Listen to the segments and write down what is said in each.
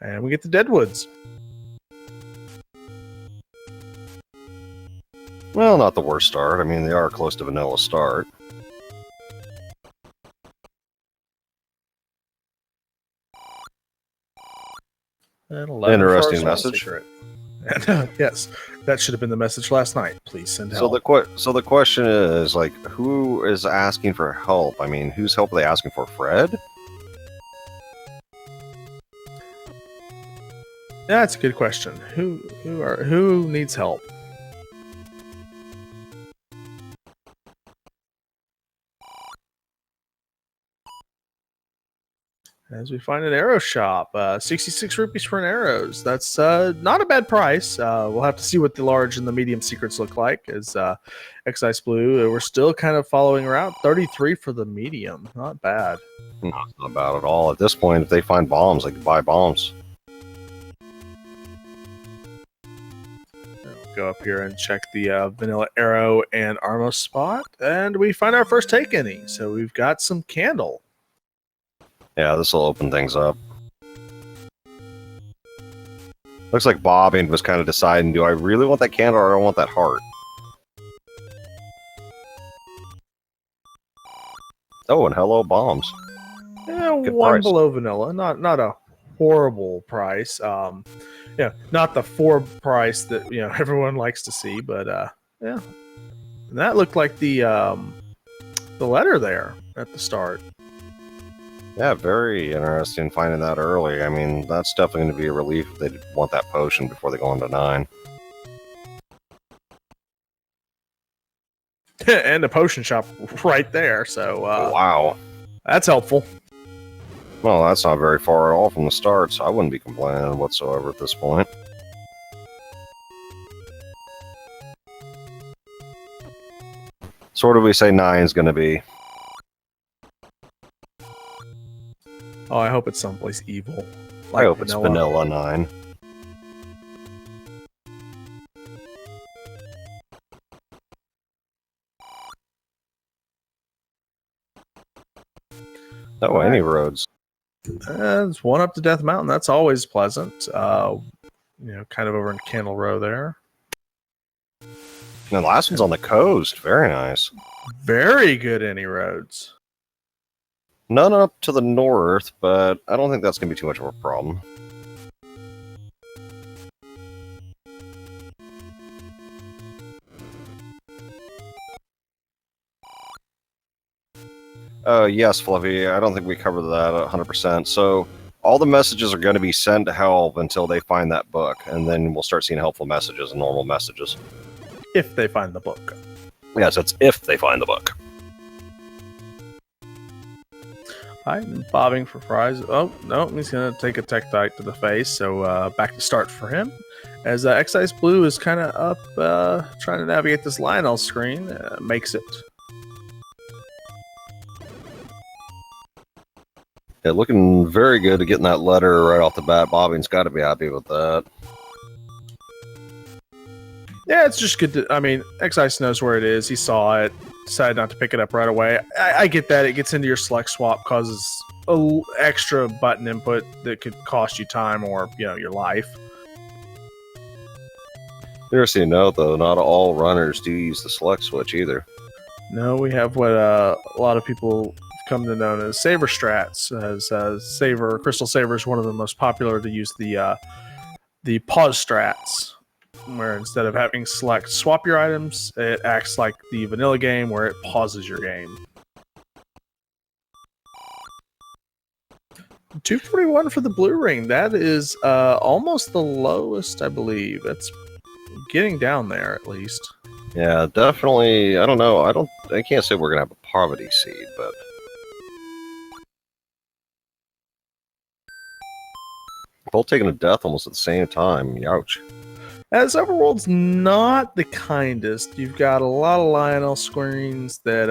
And we get the Deadwoods. Well, not the worst start. I mean, they are close to vanilla start. Interesting message. Yes, that should have been the message last night. Please send help. So the question is, like, who is asking for help? I mean, whose help are they asking for? Fred? That's a good question. Who needs help? As we find an arrow shop, 66 rupees for an arrows. That's not a bad price. We'll have to see what the large and the medium secrets look like. As xIceblue, we're still kind of following around. 33 for the medium. Not bad. Not bad at all. At this point, if they find bombs, they can buy bombs. I'll go up here and check the vanilla arrow and Armos spot. And we find our first take any. So we've got some candle. Yeah, this will open things up. Looks like Bobbing was kind of deciding, do I really want that candle or do I want that heart? Oh, and hello, bombs. Yeah, Good one price. below vanilla. Not a horrible price. Yeah, not the 4 price that everyone likes to see, but yeah. And that looked like the letter there at the start. Yeah, very interesting finding that early. I mean, that's definitely going to be a relief if they want that potion before they go into 9. And a potion shop right there, so wow. That's helpful. Well, that's not very far at all from the start, so I wouldn't be complaining whatsoever at this point. So what do we say 9 is going to be? Oh, I hope it's someplace evil. I hope it's vanilla 9. Oh, any roads. There's one up to Death Mountain. That's always pleasant. Kind of over in Candle Row there. And the last one's on the coast. Very nice. Very good any roads. None up to the north, but I don't think that's going to be too much of a problem. Yes, Fluffy, I don't think we covered that 100%. So all the messages are going to be sent to help until they find that book, and then we'll start seeing helpful messages and normal messages. If they find the book. Yes, it's if they find the book. I'm Bobbing4Fries. Oh, no, he's going to take a Tektite to the face, so back to start for him. As xIceblue is kind of up trying to navigate this Lionel screen, makes it. Yeah, looking very good at getting that letter right off the bat. Bobbing's got to be happy with that. Yeah, it's just good to... I mean, xIce knows where it is. He saw it. Decided not to pick it up right away. I get that. It gets into your select swap, causes a extra button input that could cost you time or, your life. Interesting to note, though, not all runners do use the select switch either. No, we have what a lot of people come to know as saver strats. As Crystal Saver is one of the most popular to use the pause strats, where instead of having swap your items, it acts like the vanilla game where it pauses your game. 241 for the blue ring. That is almost the lowest, I believe. That's getting down there at least. Yeah, definitely. I don't know. I can't say we're gonna have a poverty seed, but both taking a death almost at the same time. Youch. As Overworld's not the kindest. You've got a lot of Lionel screens that,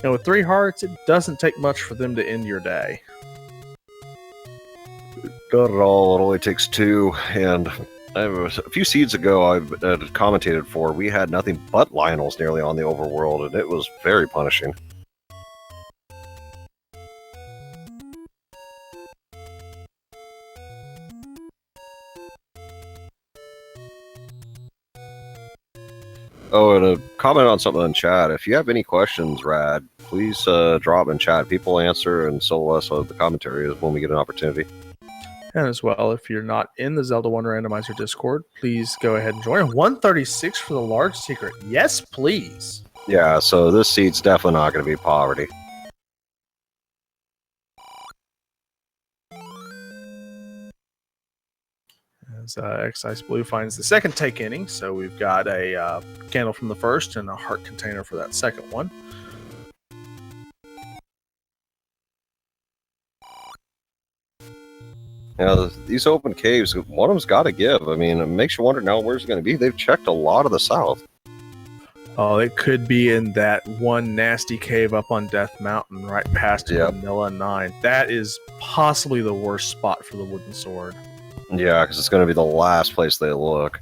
with 3 hearts, it doesn't take much for them to end your day. Not at all. It only takes 2, and a few seeds ago I commentated for, we had nothing but Lionels nearly on the Overworld, and it was very punishing. Oh, and a comment on something in chat. If you have any questions, Rad, please drop in chat. People answer, and so will us the commentary when we get an opportunity. And as well, if you're not in the Zelda 1 Randomizer Discord, please go ahead and join. 136 for the large secret. Yes, please. Yeah, so this seat's definitely not going to be poverty. As xIceblue finds the second take inning, so we've got a candle from the first and a heart container for that second one. Yeah, these open caves, one of them's got to give. I mean, it makes you wonder now where's it going to be. They've checked a lot of the south. Oh, it could be in that one nasty cave up on Death Mountain, right past Vanilla 9. That is possibly the worst spot for the wooden sword. Yeah, because it's going to be the last place they look.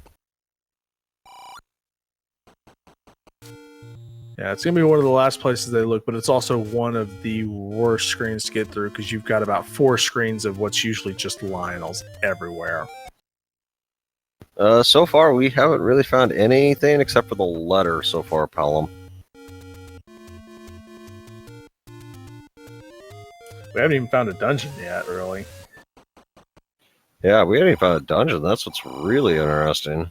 Yeah, it's going to be one of the last places they look, but it's also one of the worst screens to get through because you've got about 4 screens of what's usually just Lionels everywhere. So far, we haven't really found anything except for the letter so far, Pelham. We haven't even found a dungeon yet, really. Yeah, we haven't even found a dungeon. That's what's really interesting.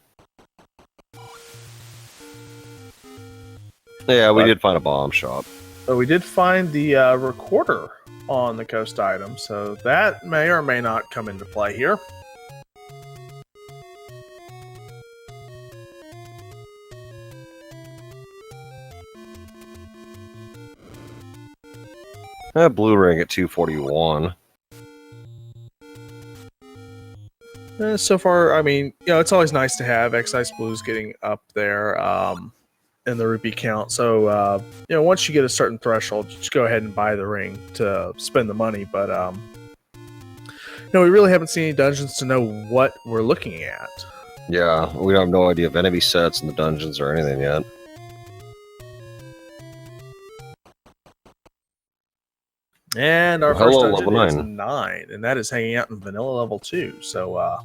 Yeah, we did find a bomb shop. But we did find the recorder on the coast item, so that may or may not come into play here. Blue ring at 241. So far, I mean, it's always nice to have xIceblue getting up there in the rupee count. So, once you get a certain threshold, just go ahead and buy the ring to spend the money. But, we really haven't seen any dungeons to know what we're looking at. Yeah, we have no idea of enemy sets in the dungeons or anything yet. And our first dungeon level is 9. 9, and that is hanging out in vanilla level 2. So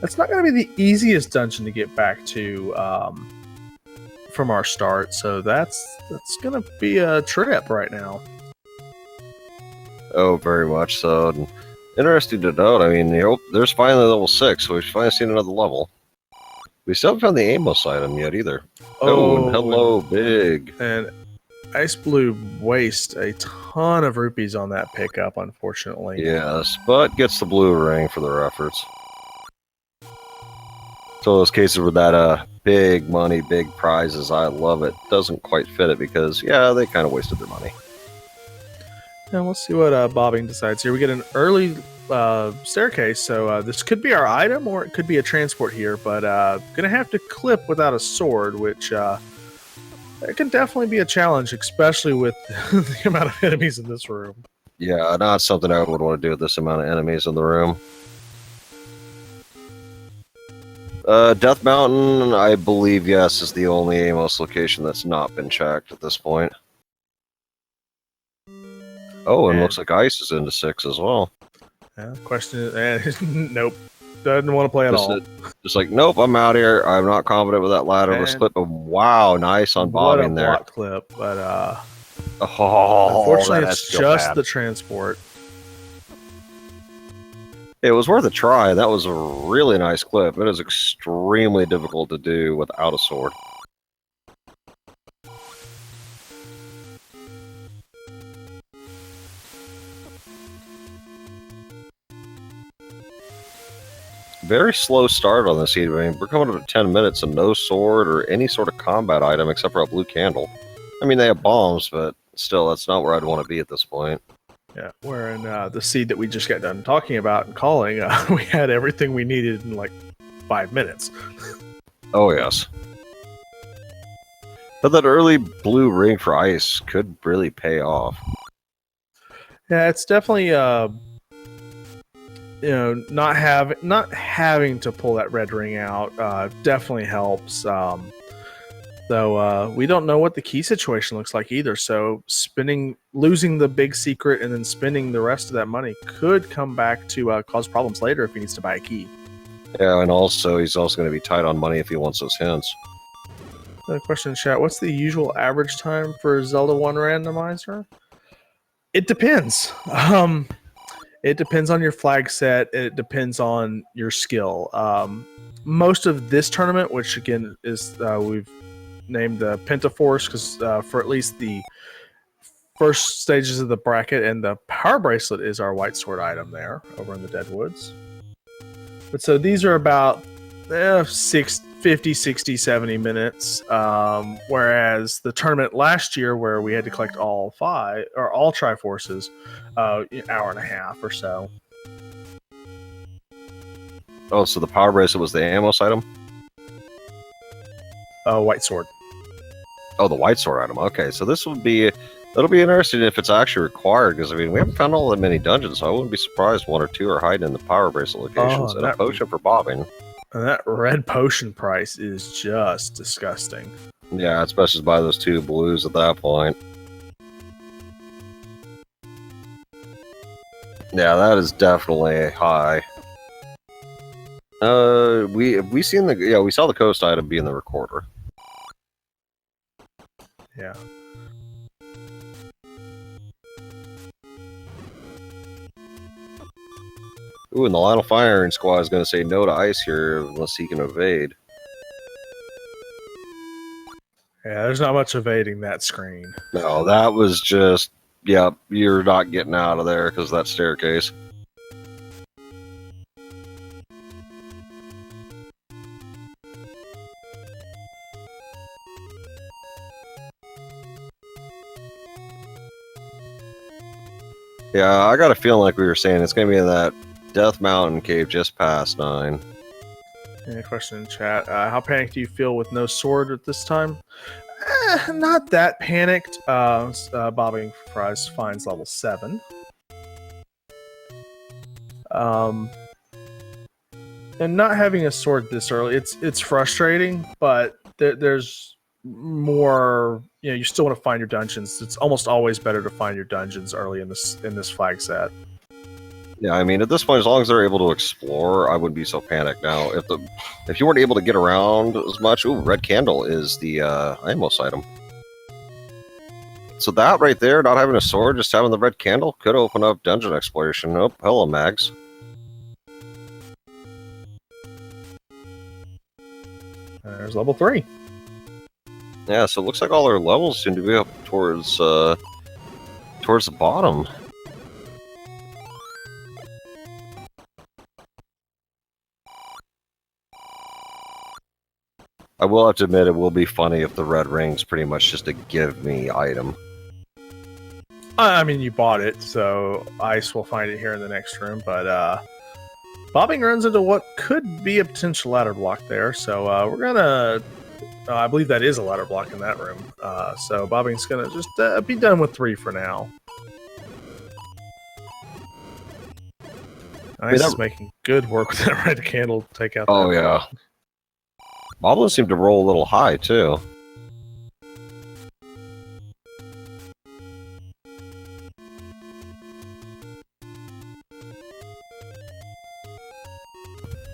that's not going to be the easiest dungeon to get back to from our start. So that's going to be a trip right now. Oh, very much so. And interesting to note, I mean, there's finally level 6, so we've finally seen another level. We still haven't found the Amos item yet either. Oh, and hello, big. And xIceblue wastes a ton of rupees on that pickup, unfortunately. Yes, but gets the blue ring for their efforts. So those cases with that big money, big prizes, I love it. Doesn't quite fit it because, yeah, they kind of wasted their money. And we'll see what Bobbing decides here. We get an early staircase, so this could be our item or it could be a transport here, but gonna have to clip without a sword, which it can definitely be a challenge, especially with the amount of enemies in this room. Yeah, not something I would want to do with this amount of enemies in the room. Death Mountain, I believe, yes, is the only Amos location that's not been checked at this point. Oh, and looks like Ice is into 6 as well. Yeah, question is, nope. Doesn't want to play at all. Just like, nope, I'm out here. I'm not confident with that ladder. Let's clip him. Wow, nice on Bobbing there. What a block clip, but unfortunately, it's just the transport. It was worth a try. That was a really nice clip. It is extremely difficult to do without a sword. Very slow start on this heat. I mean, we're coming up to 10 minutes and no sword or any sort of combat item except for a blue candle. I mean, they have bombs, but still, that's not where I'd want to be at this point. Yeah, we're in the seed that we just got done talking about and calling. We had everything we needed in like 5 minutes. Oh, yes. But that early blue ring for Ice could really pay off. Yeah, it's definitely not having to pull that red ring out definitely helps. Though we don't know what the key situation looks like either. So losing the big secret and then spending the rest of that money could come back to cause problems later if he needs to buy a key. Yeah, and also he's also going to be tight on money if he wants those hints. Another question in chat: what's the usual average time for Zelda 1 randomizer? It depends. It depends on your flag set. It depends on your skill. Most of this tournament, which again is we've named the Pentaforce because for at least the first stages of the bracket, and the power bracelet is our white sword item there over in the Deadwoods. But so these are about 50, 60, 70 minutes. Whereas the tournament last year, where we had to collect all triforces, hour and a half or so. Oh, so the power bracelet was the ammo item? White sword. Oh, the white sword item. Okay, so this would be... It'll be interesting if it's actually required, because, I mean, we haven't found all that many dungeons, so I wouldn't be surprised one or two are hiding in the power bracelet locations. And a potion for bobbing. And that red potion price is just disgusting. Yeah, it's best to buy those 2 blues at that point. Yeah, that is definitely high. We saw the coast item be in the recorder. Yeah. Ooh, and the Lionel Firing Squad is going to say no to ice here unless he can evade. Yeah, there's not much evading that screen. No, that was just... Yep, you're not getting out of there because of that staircase. Yeah, I got a feeling like we were saying it's going to be in that Death Mountain cave just past 9. Any question in chat? How panicked do you feel with no sword at this time? Not that panicked. Bobbing4Fries finds level 7. And not having a sword this early, it's frustrating, but there's more. You know, you still want to find your dungeons. It's almost always better to find your dungeons early in this flag set. Yeah, I mean, at this point, as long as they're able to explore, I wouldn't be so panicked. Now, if you weren't able to get around as much, ooh, red candle is the ammo item. So that right there, not having a sword, just having the red candle, could open up dungeon exploration. Oh, hello, Mags. There's level 3. Yeah, so it looks like all our levels seem to be up towards the bottom. I will have to admit, it will be funny if the red ring's pretty much just a give me item. I mean, you bought it, so Ice will find it here in the next room, but Bobbing runs into what could be a potential ladder block there, so we're gonna... I believe that is a ladder block in that room, so Bobbing's gonna just be done with 3 for now. Ice is making good work with that red candle to take out that yeah. block. Moblins seem to roll a little high, too.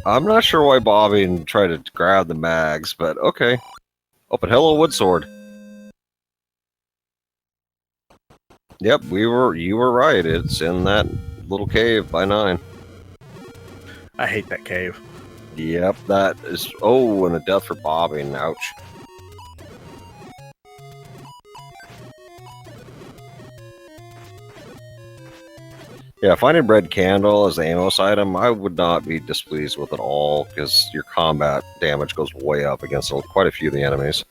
I'm not sure why Bobbing tried to grab the mags, but okay. Oh, but hello, wood sword. Yep, you were right. It's in that little cave by 9. I hate that cave. Yep, that is... Oh, and a death for Bobbing. Ouch. Yeah, finding red candle as the ammo item, I would not be displeased with at all, because your combat damage goes way up against quite a few of the enemies.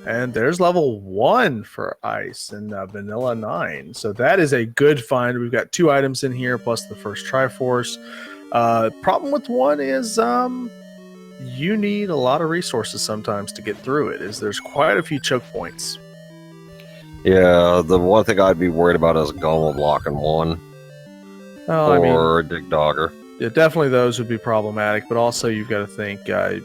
And there's level 1 for Ice in Vanilla 9. So that is a good find. We've got 2 items in here, plus the first Triforce. Problem with 1 is you need a lot of resources sometimes to get through it. There's quite a few choke points. Yeah, the one thing I'd be worried about is a Golem blocking 1. Or a Dig Dogger. Yeah, definitely those would be problematic, but also you've got to think, right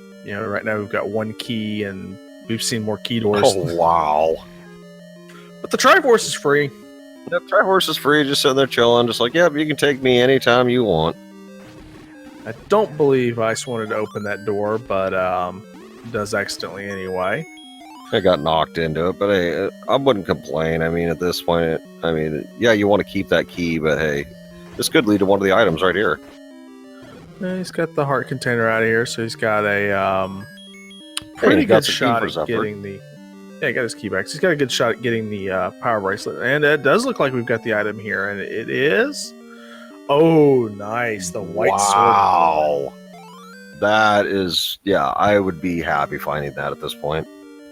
now we've got 1 key and we've seen more key doors. Oh, wow. But the Triforce is free. Yep, Triforce is free, just sitting there chilling, just like, yep, you can take me anytime you want. I don't believe Ice wanted to open that door, but does accidentally anyway. I got knocked into it, but hey, I wouldn't complain. I mean, at this point, yeah, you want to keep that key, but hey, this could lead to one of the items right here. And he's got the heart container out of here, so he's got a pretty good shot at getting the. Yeah, he got his key back. So he's got a good shot at getting the power bracelet, and it does look like we've got the item here, and it is. Oh, nice! The white sword. Wow, that is, yeah. I would be happy finding that at this point.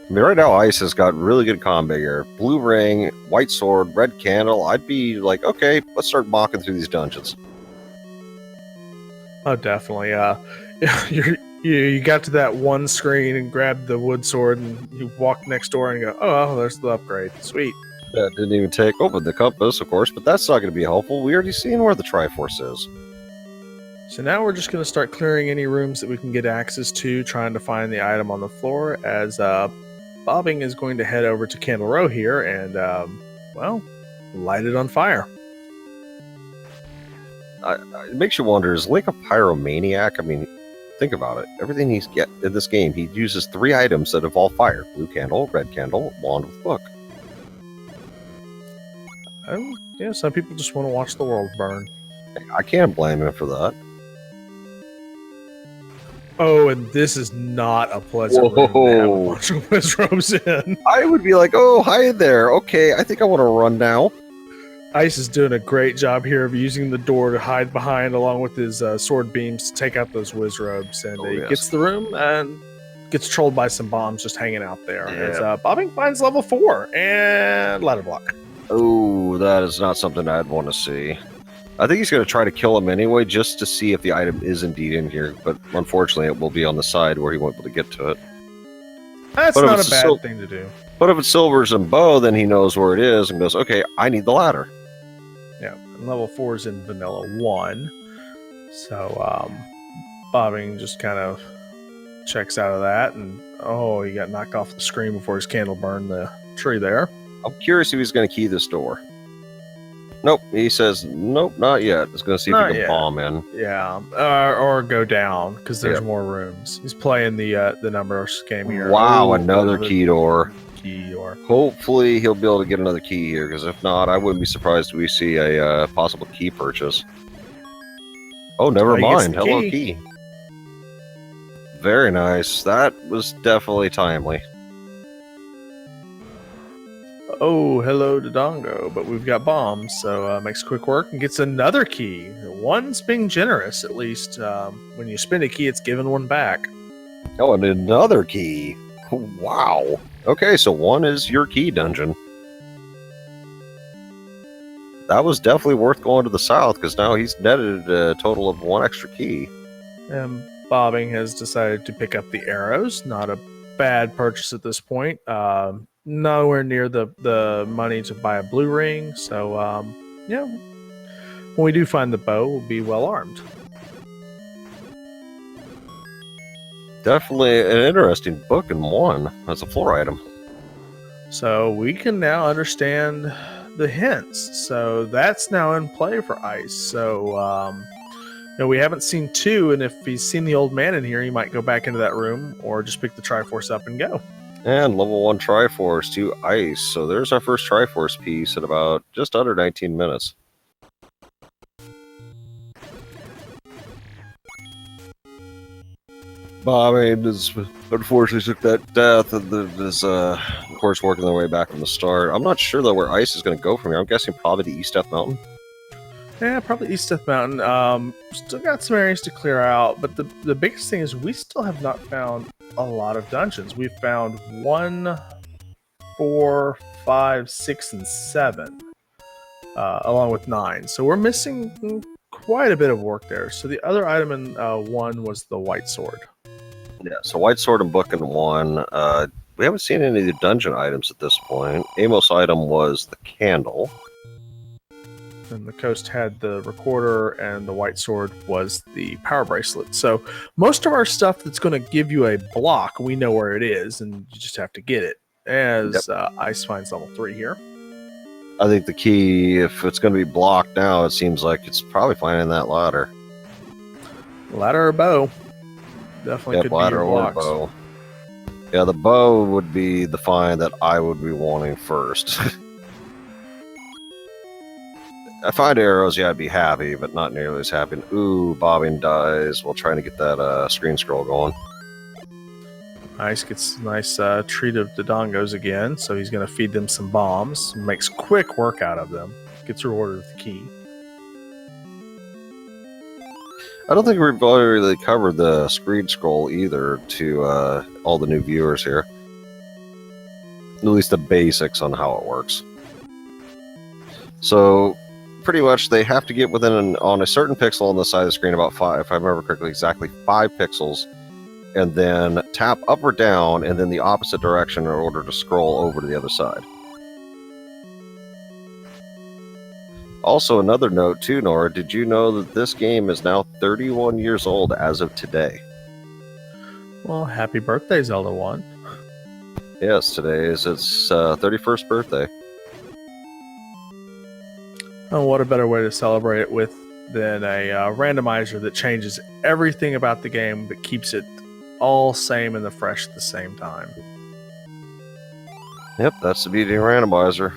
I mean, right now, Ice has got really good combo here. Blue ring, white sword, red candle. I'd be like, okay, let's start mocking through these dungeons. Oh, definitely. You got to that one screen and grabbed the wood sword, and you walked next door and go, oh, there's the upgrade. Sweet. That didn't even open the compass, of course, but that's not going to be helpful. We already seen where the Triforce is. So now we're just going to start clearing any rooms that we can get access to, trying to find the item on the floor, as Bobbing is going to head over to Candle Row here and, well, light it on fire. It makes you wonder, is Link a pyromaniac? I mean, think about it. Everything he's get in this game, he uses 3 items that involve fire. Blue candle, red candle, wand with book. Yeah, some people just want to watch the world burn. I can't blame him for that. Oh, and this is not a pleasant room to have a bunch of wizrobes in. I would be like, oh, hi there. Okay, I think I want to run now. Ice is doing a great job here of using the door to hide behind, along with his sword beams to take out those wizrobes. And he gets the room and gets trolled by some bombs just hanging out there. Yeah. As Bobbing finds level 4 and ladder block. Oh, that is not something I'd want to see. I think he's going to try to kill him anyway, just to see if the item is indeed in here. But unfortunately, it will be on the side where he won't be able to get to it. That's not a bad thing to do. But if it's silvers and bow, then he knows where it is and goes, okay, I need the ladder. Yeah, and level 4 is in vanilla 1. So Bobbing just kind of checks out of that. And oh, he got knocked off the screen before his candle burned the tree there. I'm curious if he's going to key this door. Nope, he says, nope, not yet. He's going to see if he can bomb in. Yeah, or go down, because there's more rooms. He's playing the numbers game here. Wow, another key door. Key door. Hopefully he'll be able to get another key here, because if not, I wouldn't be surprised if we see a possible key purchase. Oh, never mind. Hello, key. Very nice. That was definitely timely. Oh, hello to Dongo, but we've got bombs, so makes quick work and gets another key. One's being generous, at least. When you spend a key, it's giving one back. Oh, and another key. Wow. Okay, so 1 is your key dungeon. That was definitely worth going to the south, because now he's netted a total of 1 extra key. And Bobbing has decided to pick up the arrows. Not a bad purchase at this point. Nowhere near the money to buy a blue ring, so yeah, when we do find the bow, we'll be well armed. Definitely an interesting book in 1 as a floor item. So we can now understand the hints, so that's now in play for Ice. So we haven't seen 2, and if he's seen the old man in here, he might go back into that room or just pick the Triforce up and go. And level 1 Triforce to Ice. So there's our first Triforce piece in about just under 19 minutes. Bobbing is unfortunately took that death and is of course working their way back from the start. I'm not sure though where Ice is going to go from here. I'm guessing probably the East Death Mountain. Yeah, probably East Death Mountain. Still got some areas to clear out, but the biggest thing is we still have not found a lot of dungeons. We've found 1, 4, 5, 6, and 7, along with 9. So we're missing quite a bit of work there. So the other item in 1 was the white sword. Yeah, so white sword and book in 1. We haven't seen any of the dungeon items at this point. Amos item was the candle. And the coast had the recorder, and the white sword was the power bracelet. So most of our stuff that's going to give you a block, we know where it is, and you just have to get it. As Ice finds level 3 here. I think the key, if it's going to be blocked now, it seems like it's probably finding that ladder. Ladder or bow? Definitely Yep, could be ladder your or blocks. bow. Yeah, the bow would be the find that I would be wanting first. I find arrows, yeah, I'd be happy, but not nearly as happy. Ooh, Bobbing dies while trying to get that screen scroll going. Nice, gets a nice treat of the dongos again, so he's going to feed them some bombs. Makes quick work out of them. Gets rewarded with the key. I don't think we've really covered the screen scroll either to all the new viewers here. At least the basics on how it works. So, pretty much they have to get within on a certain pixel on the side of the screen, about 5, if I remember correctly, exactly 5 pixels, and then tap up or down and then the opposite direction in order to scroll over to the other side. Also, another note too, Nora, did you know that this game is now 31 years old as of today? Well, happy birthday, Zelda 1. Yes, today is its 31st birthday. Oh, what a better way to celebrate it with than a randomizer that changes everything about the game but keeps it all same and the fresh at the same time. Yep, that's the beauty of Randomizer.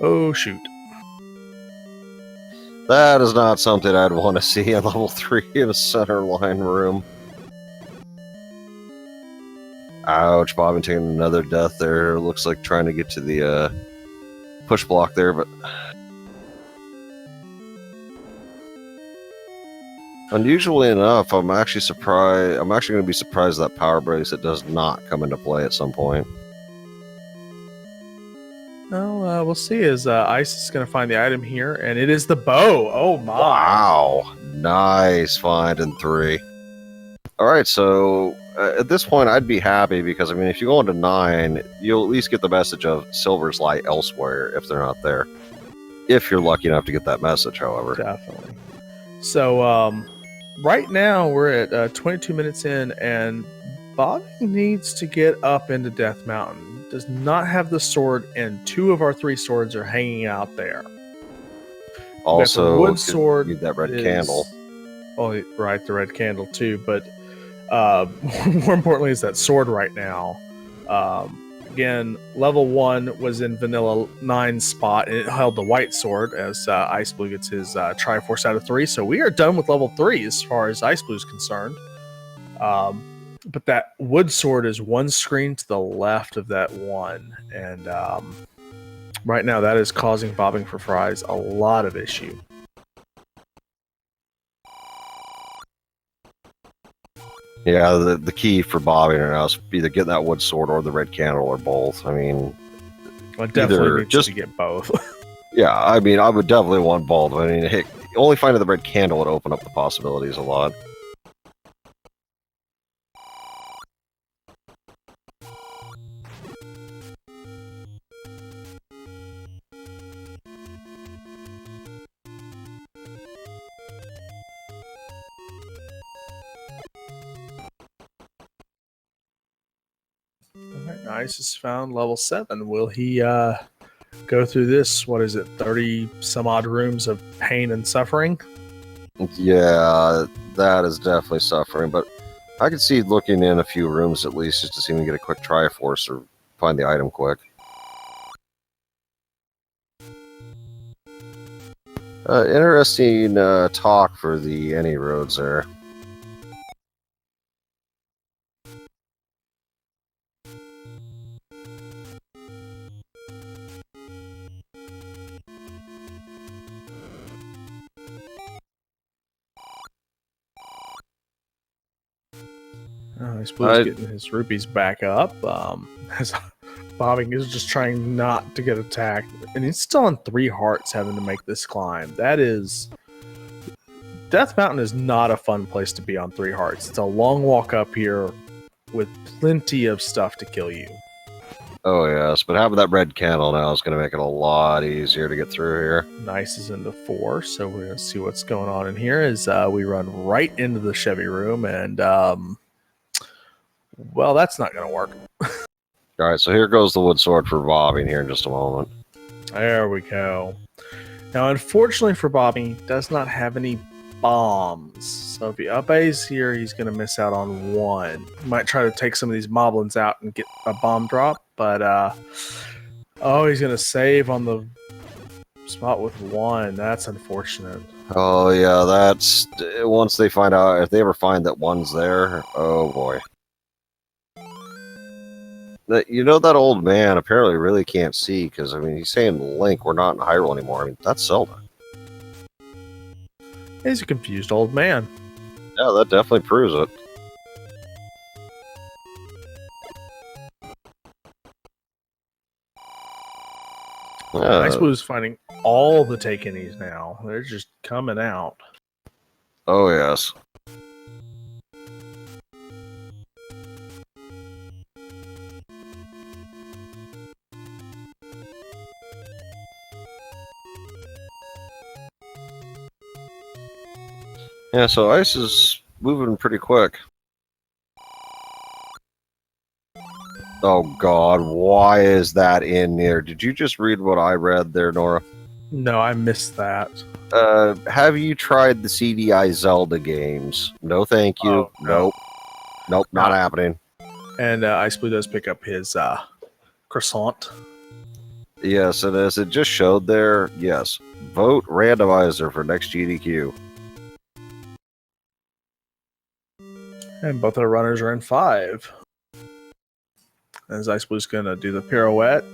Oh, shoot. That is not something I'd want to see in level 3 in a center line room. Ouch, Bobbing taking another death there. Looks like trying to get to the push block there, but... Unusually enough, I'm actually surprised. I'm actually going to be surprised that power bracelet does not come into play at some point. Well, we'll see as Ice is going to find the item here, and it is the bow. Oh, my. Wow. Nice find in 3. Alright, so at this point I'd be happy because, I mean, if you go into 9, you'll at least get the message of silvers lie elsewhere if they're not there. If you're lucky enough to get that message, however. Definitely. So, right now we're at 22 minutes in, and Bobby needs to get up into Death Mountain. Does not have the sword, and 2 of our 3 swords are hanging out there. Also, the wood sword need that red is, candle. Oh, right, the red candle too. But more importantly, is that sword right now. Again, level 1 was in vanilla 9 spot, and it held the white sword as xIceblue gets his Triforce out of 3. So we are done with level 3 as far as xIceblue is concerned. But that wood sword is 1 screen to the left of that 1, and right now that is causing Bobbing4Fries a lot of issue. Yeah, the key for bobbing right now is either get that wood sword or the red candle or both. I mean, I definitely need to get both. Yeah, I mean, I would definitely want both. I mean, heck, only finding the red candle would open up the possibilities a lot. Alright, Nice has found level 7. Will he go through this, what is it, 30 some odd rooms of pain and suffering? Yeah, that is definitely suffering, but I could see looking in a few rooms at least just to see if we can get a quick triforce or find the item quick. Interesting talk for the any roads there. He's getting his rupees back up. As Bobbing is just trying not to get attacked. And he's still on 3 hearts having to make this climb. That is... Death Mountain is not a fun place to be on 3 hearts. It's a long walk up here with plenty of stuff to kill you. Oh yes, but having that red candle now is going to make it a lot easier to get through here. Nice is into 4, so we're going to see what's going on in here as we run right into the Chevy room, and well, that's not going to work. Alright, so here goes the wood sword for bobbing here in just a moment. There we go. Now, unfortunately for Bobby, he does not have any bombs. So if he up-A's here, he's going to miss out on one. He might try to take some of these moblins out and get a bomb drop, but oh, he's going to save on the spot with one. That's unfortunate. Oh yeah, that's once they find out, if they ever find that one's there, oh boy. You know, that old man apparently really can't see, because I mean, he's saying, Link, we're not in Hyrule anymore. I mean, that's Zelda. He's a confused old man. Yeah, that definitely proves it. xIceblue is finding all the Takenis now. They're just coming out. Oh yes. Yeah, so ice is moving pretty quick. Oh god, why is that in there? Did you just read what I read there, Nora? No, I missed that. Have you tried the CDI Zelda games? No, thank you. Oh, no. Nope, not happening. And xIceblue does pick up his croissant. Yes, and as it just showed there, yes, vote Randomizer for next GDQ. And both our runners are in 5. As xIceblue's going to do the pirouette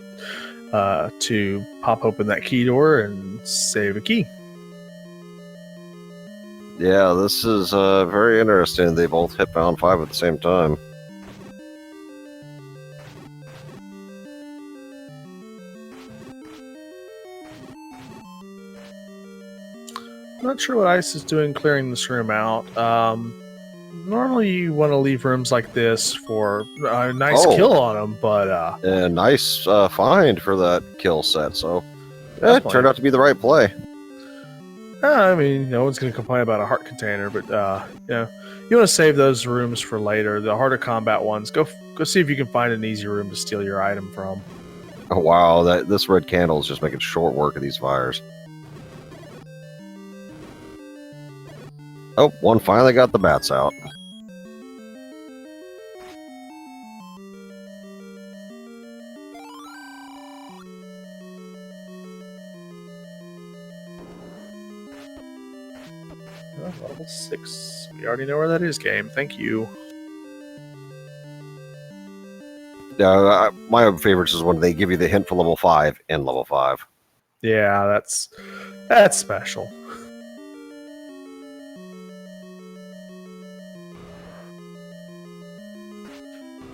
to pop open that key door and save a key. Yeah, this is very interesting. They both hit bound 5 at the same time. I'm not sure what Ice is doing clearing this room out. Normally you want to leave rooms like this for a nice kill on them, but a nice find for that kill set, so it turned out to be the right play. I mean, no one's going to complain about a heart container, but you want to save those rooms for later. The harder combat ones, go see if you can find an easy room to steal your item from. Oh wow, this red candle is just making short work of these fires. Oh, one finally got the bats out. Level 6. We already know where that is, game. Thank you. Yeah, my favorites is when they give you the hint for level 5 in level 5. Yeah, that's special.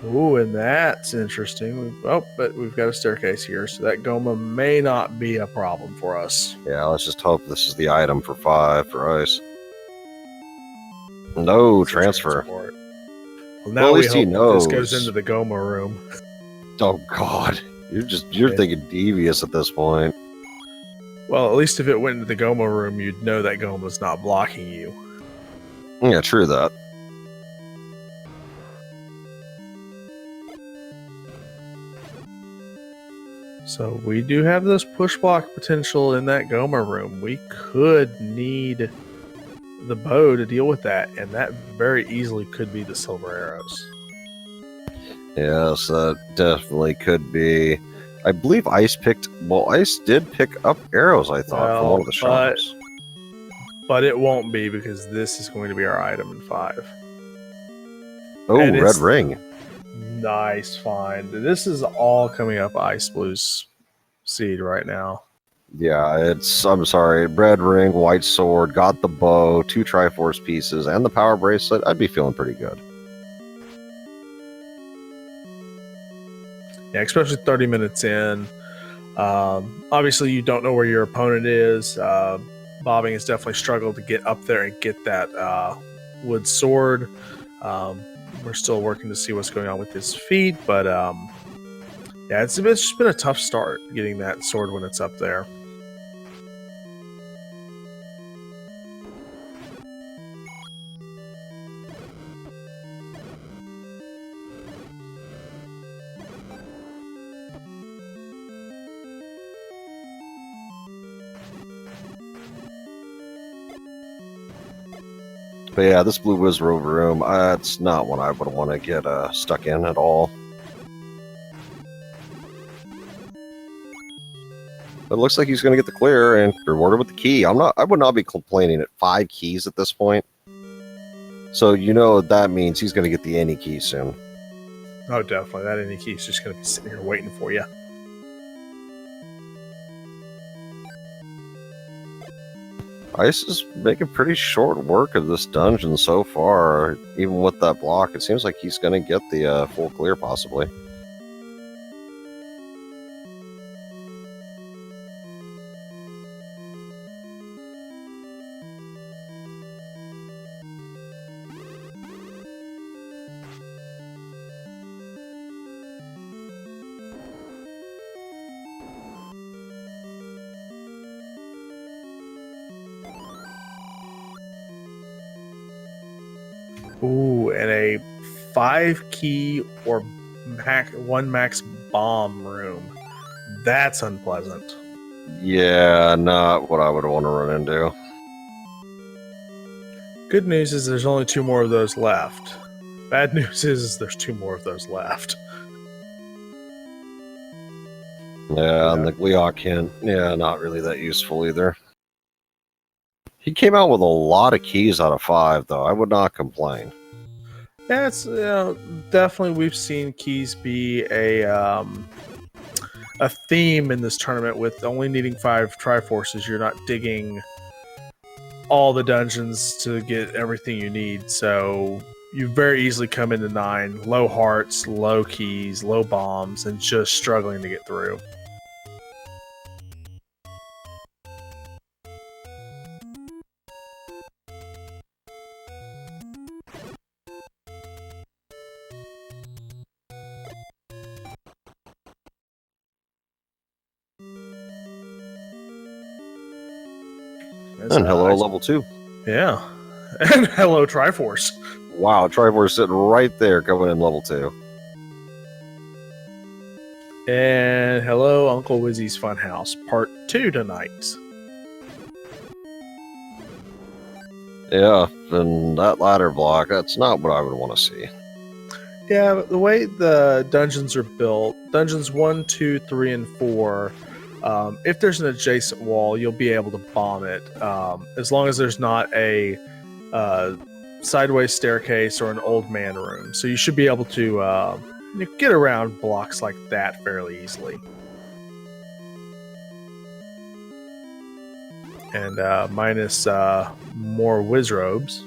Ooh, and that's interesting. But we've got a staircase here, so that Goma may not be a problem for us. Yeah, let's just hope this is the item for 5 for ice. No transfer. Well, now we hope this goes into the Goma room. Oh god, you're thinking devious at this point. Well, at least if it went into the Goma room, you'd know that Goma's not blocking you. Yeah, true that. So we do have this push block potential in that Goma room. We could need the bow to deal with that, and that very easily could be the silver arrows. Yes, that definitely could be. I believe Ice did pick up arrows, I thought, from one of the shops. But it won't be, because this is going to be our item in 5. Oh, red ring. Nice find. This is all coming up xIceblue's seed right now. Yeah, I'm sorry, red ring, white sword, got the bow, 2 triforce pieces, and the power bracelet. I'd be feeling pretty good. Yeah, especially 30 minutes in. Obviously, you don't know where your opponent is. Bobbing has definitely struggled to get up there and get that wood sword. We're still working to see what's going on with his feet, but yeah, it's just been a tough start getting that sword when it's up there. But yeah, this Blue Wizard room, it's not one I would want to get stuck in at all. But it looks like he's going to get the clear and rewarded with the key. I would not be complaining at 5 keys at this point. So you know that means he's going to get the any key soon. Oh, definitely. That any key is just going to be sitting here waiting for you. Ice is making pretty short work of this dungeon so far. Even with that block, it seems like he's going to get the full clear, possibly. Ooh, and a 5 key or 1 max bomb room. That's unpleasant. Yeah, not what I would want to run into. Good news is there's only 2 more of those left. Bad news is there's 2 more of those left. Yeah, and the Gleeok, yeah, not really that useful either. He came out with a lot of keys out of 5, though. I would not complain. Yeah, it's definitely we've seen keys be a theme in this tournament with only needing 5 triforces. You're not digging all the dungeons to get everything you need, so you very easily come into 9, low hearts, low keys, low bombs, and just struggling to get through. And hello, level 2. Yeah. And hello, Triforce. Wow, Triforce sitting right there coming in level 2. And hello, Uncle Wizzy's Funhouse, part 2 tonight. Yeah, and that ladder block, that's not what I would want to see. Yeah, but the way the dungeons are built, dungeons 1, 2, 3, and 4, if there's an adjacent wall, you'll be able to bomb it, as long as there's not a sideways staircase or an old man room. So you should be able to get around blocks like that fairly easily. And minus more Wizrobes.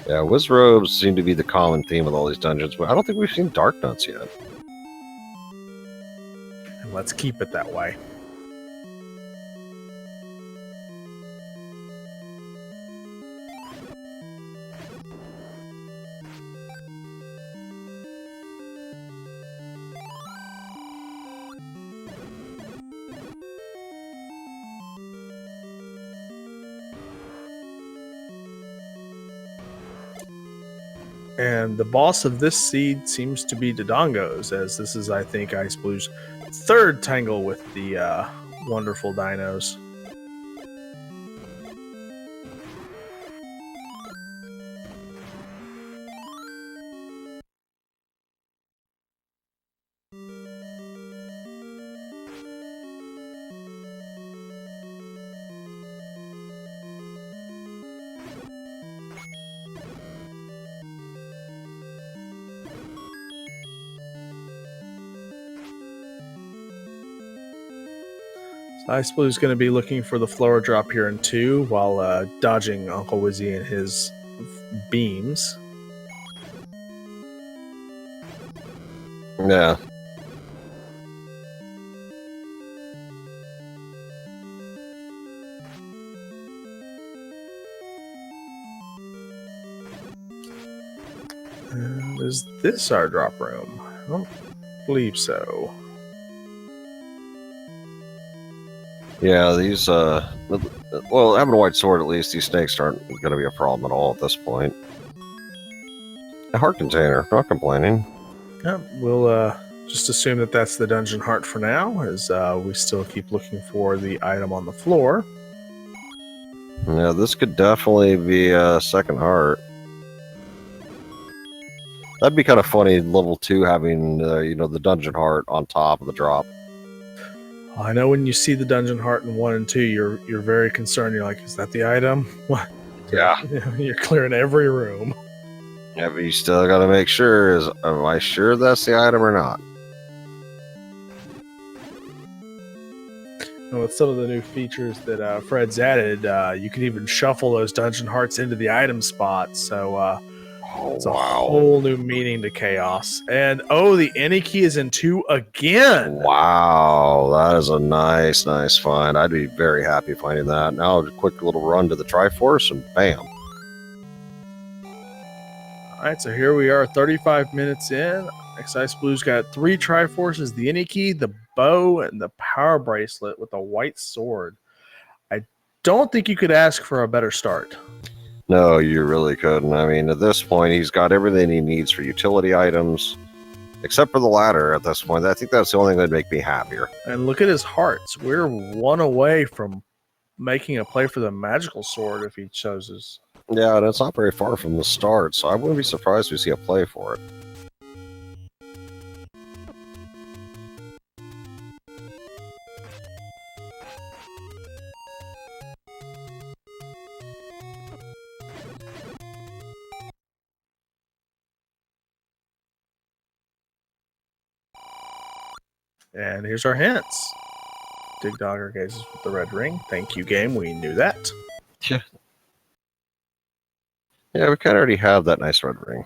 Yeah, Wizrobes seem to be the common theme with all these dungeons, but I don't think we've seen Dark Nuts yet. And let's keep it that way. And the boss of this seed seems to be Dodongos, as this is, I think, xIceblue 3rd tangle with the wonderful dinos. xIceblue is going to be looking for the flower drop here in 2 while dodging Uncle Wizzy and his beams. Yeah. And is this our drop room? I don't believe so. Yeah, these, well, having a white sword at least, these snakes aren't going to be a problem at all at this point. A heart container, not complaining. Yeah, we'll just assume that that's the dungeon heart for now, as we still keep looking for the item on the floor. Yeah, this could definitely be a second heart. That'd be kind of funny, level 2 having, the dungeon heart on top of the drop. I know when you see the dungeon heart in 1 and 2, you're very concerned. You're like, is that the item? What? Yeah. You're clearing every room. Yeah, but you still got to make sure, am I sure that's the item or not? And with some of the new features that Fred's added, you can even shuffle those dungeon hearts into the item spots. So it's a whole new meaning to chaos. And the any key is in 2 again. Wow, that is a nice find. I'd be very happy finding that. Now a quick little run to the Triforce and bam. All right, so here we are, 35 minutes in. xIceblue's got 3 Triforces, the any key, the bow, and the power bracelet with a white sword. I don't think you could ask for a better start. No, you really couldn't. I mean, at this point, he's got everything he needs for utility items, except for the ladder at this point. I think that's the only thing that'd make me happier. And look at his hearts. We're 1 away from making a play for the magical sword if he chooses. Yeah, and it's not very far from the start, so I wouldn't be surprised to see a play for it. And here's our hints. Dig Dogger gazes with the red ring. Thank you, game. We knew that. Yeah. Yeah, we kind of already have that nice red ring.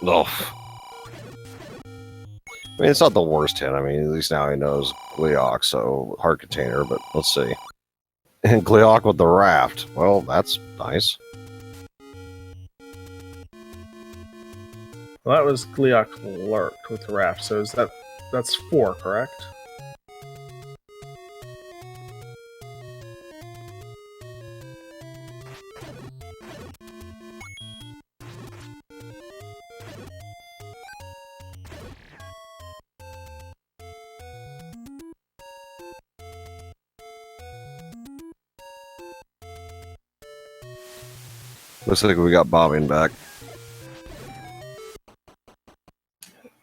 Oh. I mean, it's not the worst hint. I mean, at least now he knows Gleok, so heart container, but let's see. And Gleok with the raft. Well, that's nice. Well, that was Gleok lurked with the raft, so that's 4, correct? Looks like we got Bobbing back.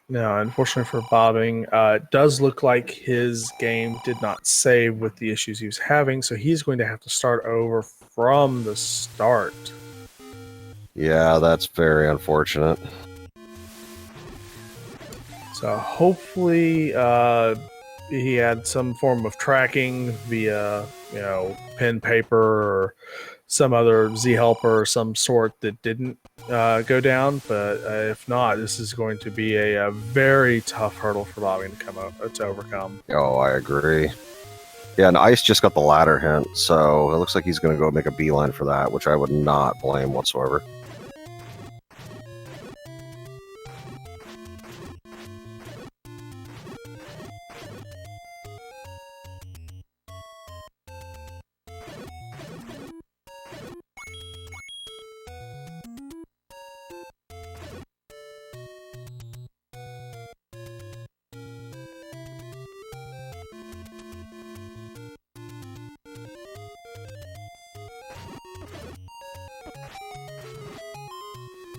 No, unfortunately for Bobbing, it does look like his game did not save with the issues he was having, so he's going to have to start over from the start. Yeah, that's very unfortunate. So hopefully he had some form of tracking via, pen, paper, or some other Z helper or some sort that didn't go down. But if not, this is going to be a very tough hurdle for Bobbing to overcome. Oh, I agree. Yeah, and Ice just got the ladder hint, so it looks like he's going to go make a beeline for that, which I would not blame whatsoever.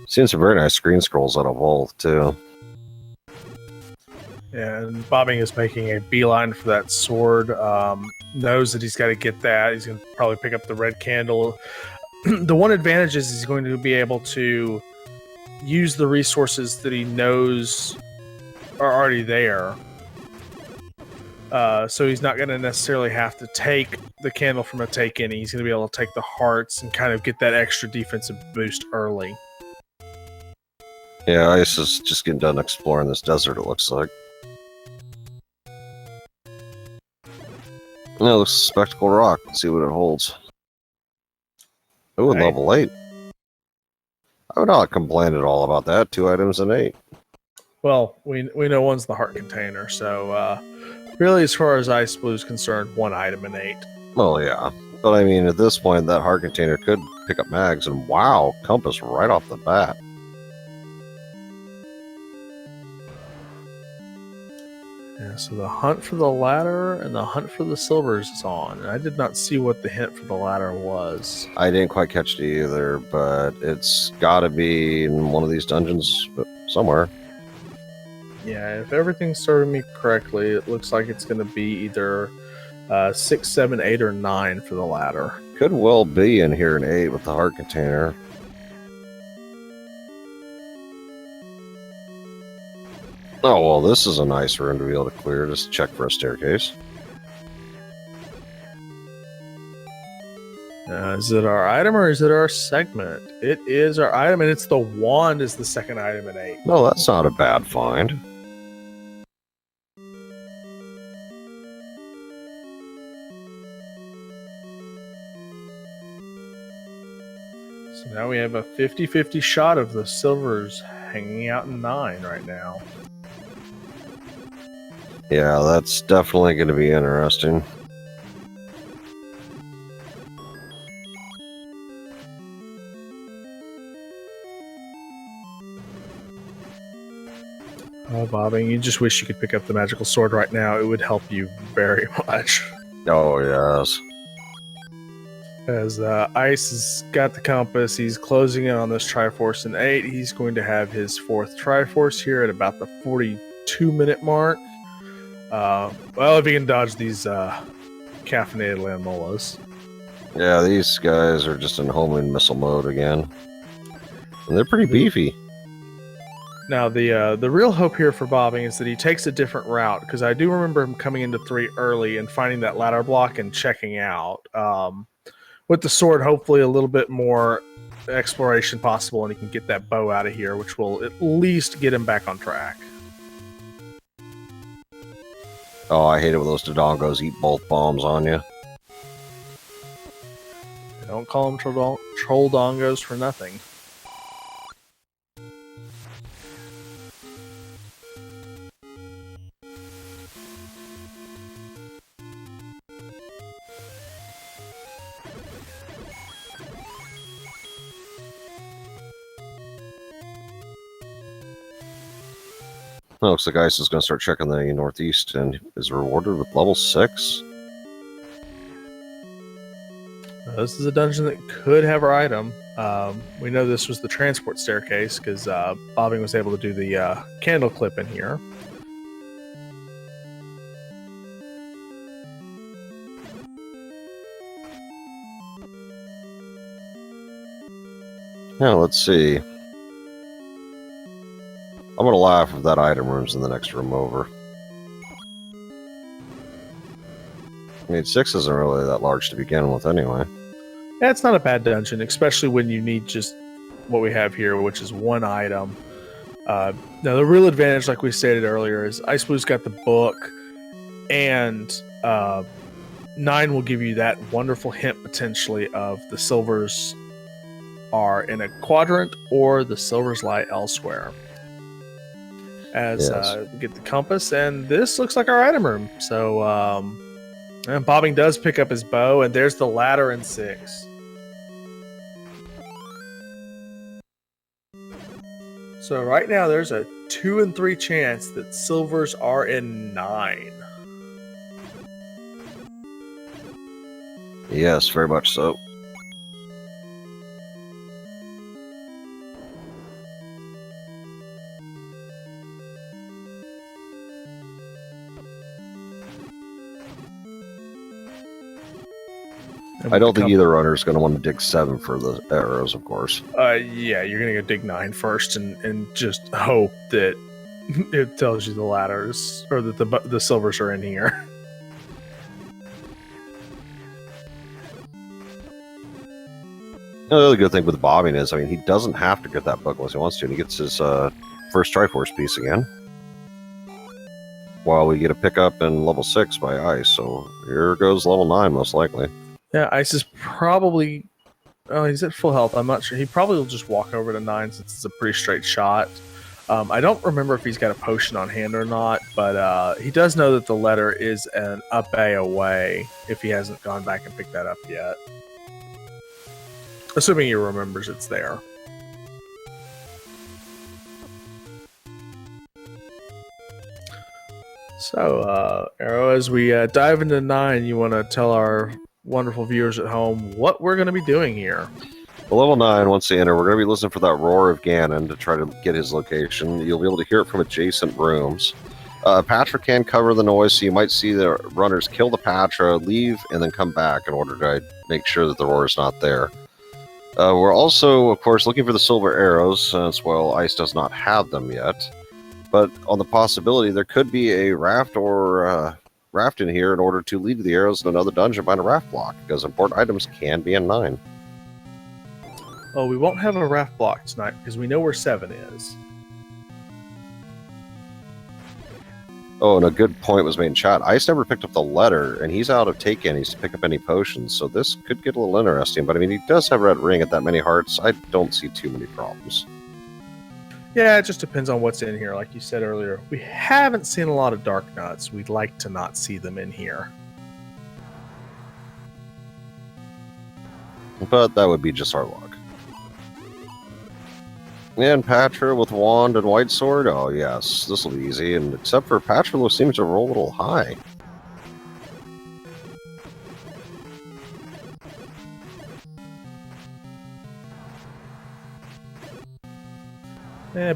Seen some very nice screen scrolls out of both, too. And Bobbing is making a beeline for that sword. Knows that he's got to get that. He's going to probably pick up the red candle. The one advantage is he's going to be able to use the resources that he knows are already there. So he's not going to necessarily have to take the candle from a take-in. He's going to be able to take the hearts and kind of get that extra defensive boost early. Yeah, Ice is just getting done exploring this desert, it looks like. It looks a spectacle rock. Let's see what it holds. Oh, Right. level 8. I would not complain at all about that. 2 items and 8. Well, we know one's the heart container, so really, as far as xIceblue is concerned, 1 item and 8. Well, yeah. But I mean, at this point, that heart container could pick up mags, and wow, compass right off the bat. Yeah, so the hunt for the ladder and the hunt for the silvers is on. And I did not see what the hint for the ladder was. I didn't quite catch it either, but it's got to be in one of these dungeons somewhere. Yeah, if everything's serving me correctly, it looks like it's going to be either 6, 7, 8, or 9 for the ladder. Could well be in here in 8 with the heart container. Oh, well, this is a nice room to be able to clear. Just check for a staircase. Is it our item or is it our segment? It is our item, and it's the wand is the second item in 8. No, that's not a bad find. So now we have a 50-50 shot of the silvers hanging out in 9 right now. Yeah, that's definitely going to be interesting. Oh, Bobbing, you just wish you could pick up the magical sword right now. It would help you very much. Oh, yes. As Ice has got the compass, he's closing in on this Triforce in 8. He's going to have his 4th Triforce here at about the 42-minute mark. Well, if he can dodge these caffeinated Landmolas. Yeah, these guys are just in homing missile mode again. And they're pretty beefy. Now, the real hope here for Bobbing is that he takes a different route, because I do remember him coming into 3 early and finding that ladder block and checking out. With the sword, hopefully a little bit more exploration possible, and he can get that bow out of here, which will at least get him back on track. Oh, I hate it when those Dodongos eat both bombs on you. They don't call them troll dongos for nothing. Oh, looks like Ice is going to start checking the northeast and is rewarded with level 6. This is a dungeon that could have our item. We know this was the transport staircase because Bobbing was able to do the candle clip in here. Now, let's see. I'm going to laugh if that item room's in the next room over. I mean, 6 isn't really that large to begin with anyway. Yeah, it's not a bad dungeon, especially when you need just what we have here, which is 1 item. Now, the real advantage, like we stated earlier, is xIceblue got the book, and 9 will give you that wonderful hint, potentially, of the silvers are in a quadrant or the silvers lie elsewhere. As we get the compass, and this looks like our item room. So, and Bobbing does pick up his bow, and there's the ladder in 6. So right now there's a 2 in 3 chance that silvers are in 9. Yes, very much so. I don't think either runner is going to want to dig 7 for the arrows, of course. Yeah, you're going to go dig 9 first and just hope that it tells you the ladders, or that the silvers are in here. The other good thing with Bobbing is, I mean, he doesn't have to get that book unless he wants to, and he gets his first Triforce piece again. While we get a pickup in level 6 by Ice, so here goes level 9, most likely. Yeah, Ice is probably... Oh, he's at full health. I'm not sure. He probably will just walk over to 9 since it's a pretty straight shot. I don't remember if he's got a potion on hand or not, but he does know that the letter is an up A away if he hasn't gone back and picked that up yet. Assuming he remembers it's there. So, Arrow, as we dive into 9, you want to tell our wonderful viewers at home what we're going to be doing here. Well, level 9, once you enter, we're going to be listening for that roar of Ganon to try to get his location. You'll be able to hear it from adjacent rooms. Patra can cover the noise, so you might see the runners kill the Patra, leave, and then come back in order to make sure that the roar is not there. We're also, of course, looking for the silver arrows, since, well, Ice does not have them yet. But on the possibility, there could be a raft or raft in here in order to lead the arrows in another dungeon behind a raft block, because important items can be in 9. Oh, we won't have a raft block tonight because we know where 7 is. Oh, and a good point was made in chat. Ice never picked up the letter, and he's out of take annies to pick up any potions, so this could get a little interesting. But I mean, he does have a red ring at that many hearts. I don't see too many problems. Yeah, it just depends on what's in here. Like you said earlier, we haven't seen a lot of dark nuts. We'd like to not see them in here. But that would be just our luck. And Patra with wand and white sword. Oh yes, this will be easy. And except for Patra seems to roll a little high.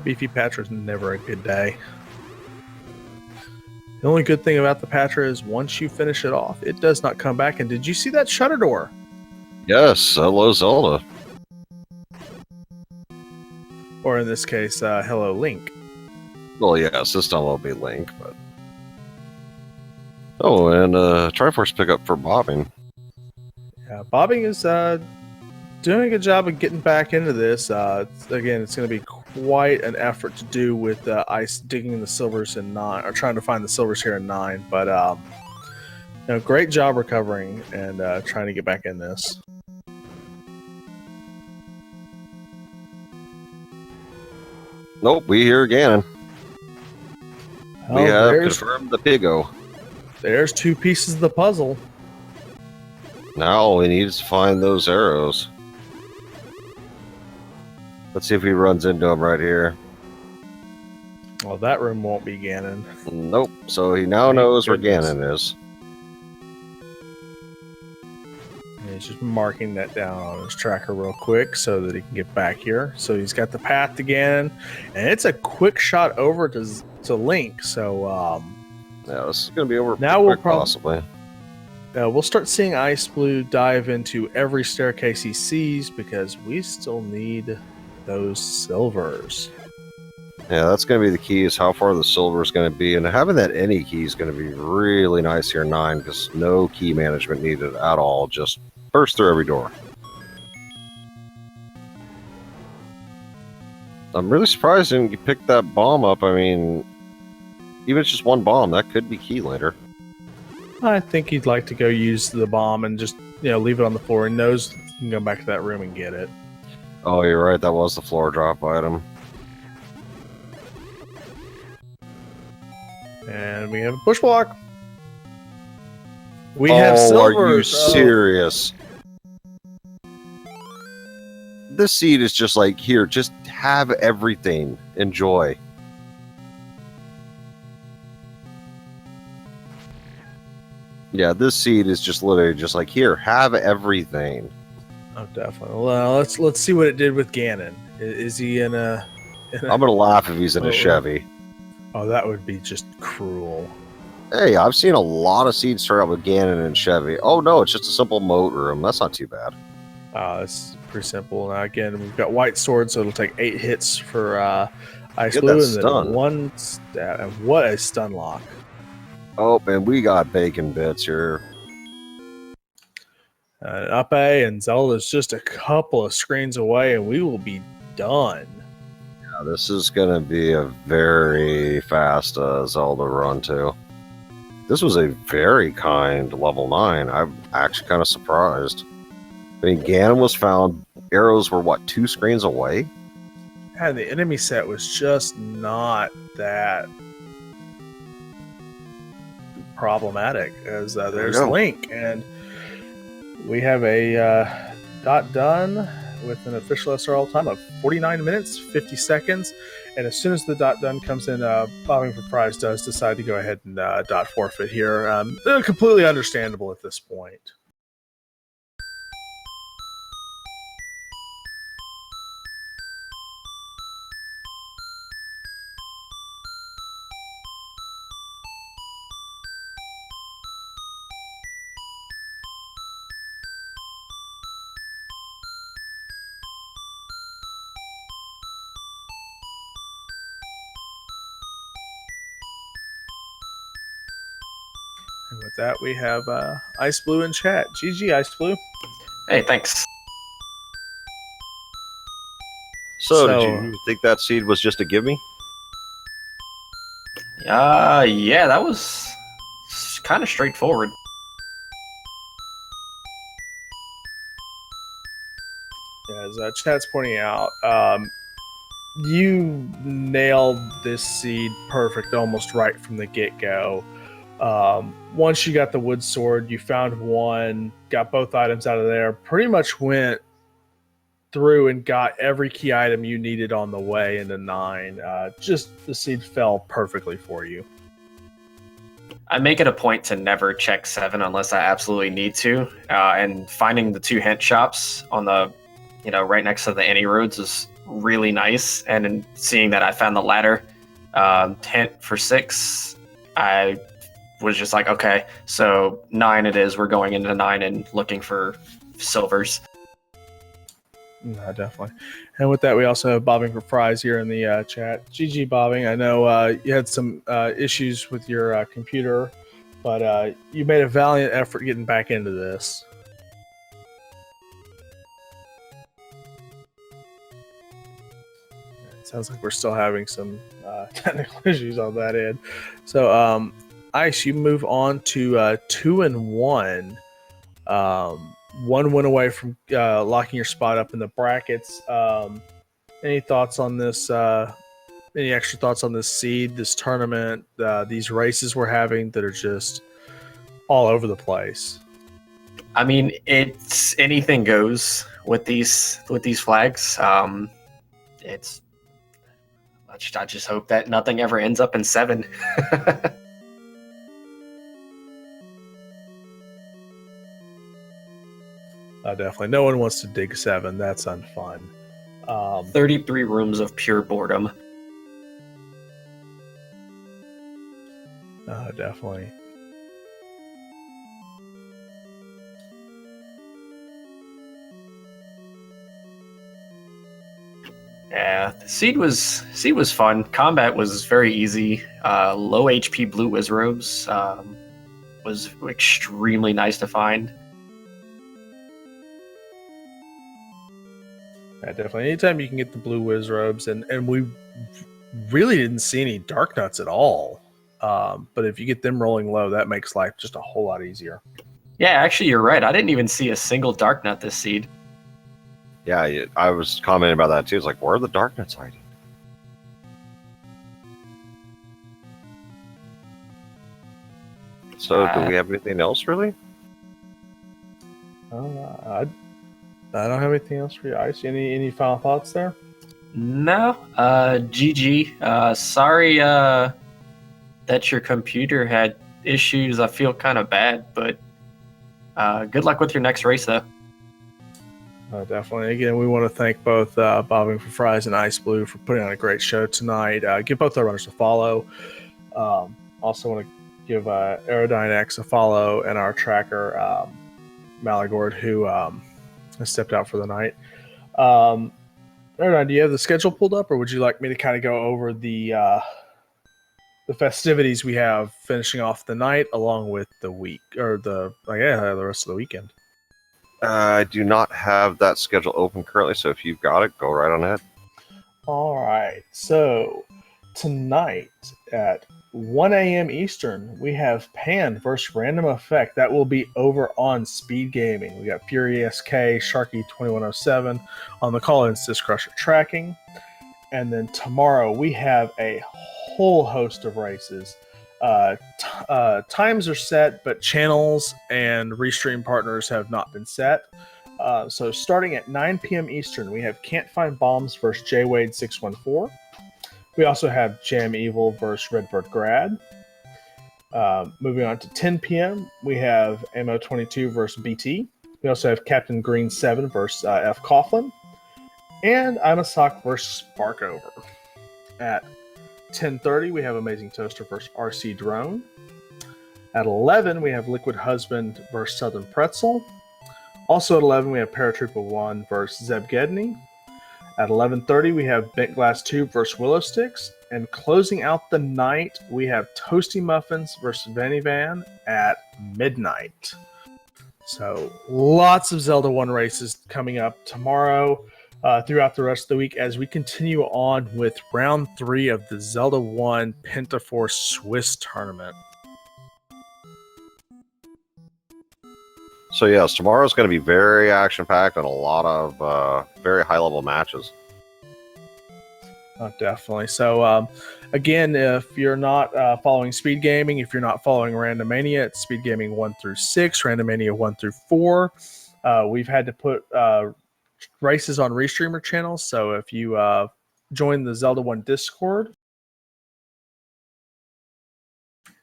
Beefy Patra's never a good day. The only good thing about the Patra is once you finish it off, it does not come back. And did you see that shutter door? Yes, hello Zelda. Or in this case, hello Link. Well, yes, this time will be Link, but... Oh, and Triforce pickup for Bobbing. Yeah, Bobbing is doing a good job of getting back into this. Again, it's going to be quite an effort to do with Ice digging the silvers in 9, or trying to find the silvers here in 9. But great job recovering and trying to get back in this. Nope, we hear Ganon. Oh, We have confirmed the Pigo. There's 2 pieces of the puzzle. Now all we need is to find those arrows. Let's see if he runs into them right here. Well, that room won't be Ganon. Nope, so he now knows where Ganon is. And he's just marking that down on his tracker real quick so that he can get back here. So he's got the path to Ganon, and it's a quick shot over to Link. So yeah, this is going to be over now we'll possibly. We'll start seeing xIceblue dive into every staircase he sees because we still need those silvers. Yeah, that's going to be the key, is how far the silver is going to be. And having that any key is going to be really nice here in 9, because no key management needed at all. Just burst through every door. I'm really surprised you picked that bomb up. I mean, even if it's just one bomb, that could be key later. I think he'd like to go use the bomb and just leave it on the floor. He knows he can go back to that room and get it. Oh, you're right. That was the floor drop item. And we have a push block. We have silver. Are you serious? This seed is just like, here, just have everything. Enjoy. Yeah, this seed is just literally just like, here, have everything. Oh, definitely. Well, let's see what it did with Ganon. Is he in a... I'm gonna laugh if he's in a Chevy. Oh, that would be just cruel. Hey, I've seen a lot of seeds start out with Ganon and Chevy. Oh no, it's just a simple moat room. That's not too bad. That's pretty simple. Now again, we've got white sword, so it'll take 8 hits for xIceblue, and then 1 stab. And what a stun lock! Oh, and we got bacon bits here. Up A, and Zelda's just a couple of screens away, and we will be done. Yeah, this is going to be a very fast Zelda run, too. This was a very kind level 9. I'm actually kind of surprised. I mean, Ganon was found. Arrows were, what, 2 screens away? And the enemy set was just not that problematic, as there's Link, and we have a dot done. with an official SRL time of 49 minutes, 50 seconds. And as soon as the dot done comes in, Bobbing4Fries does decide to go ahead and dot forfeit here. They're completely understandable at this point. And with that, we have xIceblue in chat. GG, xIceblue. Hey, thanks. So, did you think that seed was just a gimme? Yeah, that was kind of straightforward. As chat's pointing out, you nailed this seed perfect almost right from the get-go. Once you got the wood sword, you found one, got both items out of there, pretty much went through and got every key item you needed on the way into 9. Just the seed fell perfectly for you. I make it a point to never check 7 unless I absolutely need to. And finding the 2 hint shops on the, right next to the any roads is really nice. And in seeing that I found the ladder hint for 6, I was just like, okay, so 9 it is. We're going into 9 and looking for silvers. No, definitely. And with that, we also have Bobbing4Fries here in the chat. GG, Bobbing. I know you had some issues with your computer, but you made a valiant effort getting back into this. It sounds like we're still having some technical issues on that end. So, Ice, you move on to 2 and 1. One went away from locking your spot up in the brackets. Any thoughts on this? Any extra thoughts on this seed, this tournament, these races we're having that are just all over the place? I mean, it's anything goes with these flags. It's I just hope that nothing ever ends up in 7. Definitely. No one wants to dig 7. That's unfun. 33 rooms of pure boredom. Definitely. Yeah, the seed was fun. Combat was very easy. Low HP blue whiz robes was extremely nice to find. Yeah, definitely. Anytime you can get the blue whiz robes, and we really didn't see any dark nuts at all. But if you get them rolling low, that makes life just a whole lot easier. Yeah, actually, you're right. I didn't even see a single dark nut this seed. Yeah, I was commenting about that too. It's like, where are the dark nuts hiding? So, do we have anything else, really? I don't have anything else for you, Ice. Any final thoughts there? No. GG. Sorry that your computer had issues. I feel kind of bad, but good luck with your next race, though. Definitely. Again, we want to thank both Bobbing4Fries and xIceblue for putting on a great show tonight. Give both our runners a follow. Also want to give Aerodyne X a follow and our tracker, Malagord, who has stepped out for the night. Aerodyne, do you have the schedule pulled up, or would you like me to kind of go over the festivities we have finishing off the night along with the week, or the rest of the weekend? I do not have that schedule open currently, so if you've got it, go right on ahead. All right. So tonight at 1 a.m. Eastern, we have Pan versus Random Effect. That will be over on Speed Gaming. We got Fury SK, Sharky 2107 on the call Insist Crusher tracking. And then tomorrow we have a whole host of races. Times are set, but channels and restream partners have not been set. So starting at 9 p.m. Eastern, we have Can't Find Bombs versus J Wade 614. We also have Jam Evil versus Redbird Grad. Moving on to 10 p.m., we have Ammo 22 versus BT. We also have Captain Green 7 versus F. Coughlin. And I'm a Sock versus Sparkover. At 10:30, we have Amazing Toaster versus RC Drone. At 11, we have Liquid Husband versus Southern Pretzel. Also at 11, we have Paratrooper 1 versus Zeb Gedney. At 11:30, we have Bent Glass 2 versus Willow Sticks. And closing out the night, we have Toasty Muffins versus Vanny Van at midnight. So lots of Zelda 1 races coming up tomorrow, throughout the rest of the week as we continue on with round 3 of the Zelda 1 Pentaforce Swiss tournament. So yes, tomorrow's going to be very action-packed and a lot of very high-level matches. Oh, definitely. So, again, if you're not following Speed Gaming, if you're not following Randomania, it's Speed Gaming 1 through 6, Randomania 1 through 4. We've had to put races on Restreamer channels. So if you join the Zelda 1 Discord,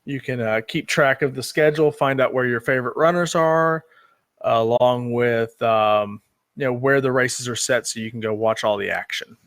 you can keep track of the schedule, find out where your favorite runners are, along with where the races are set, so you can go watch all the action.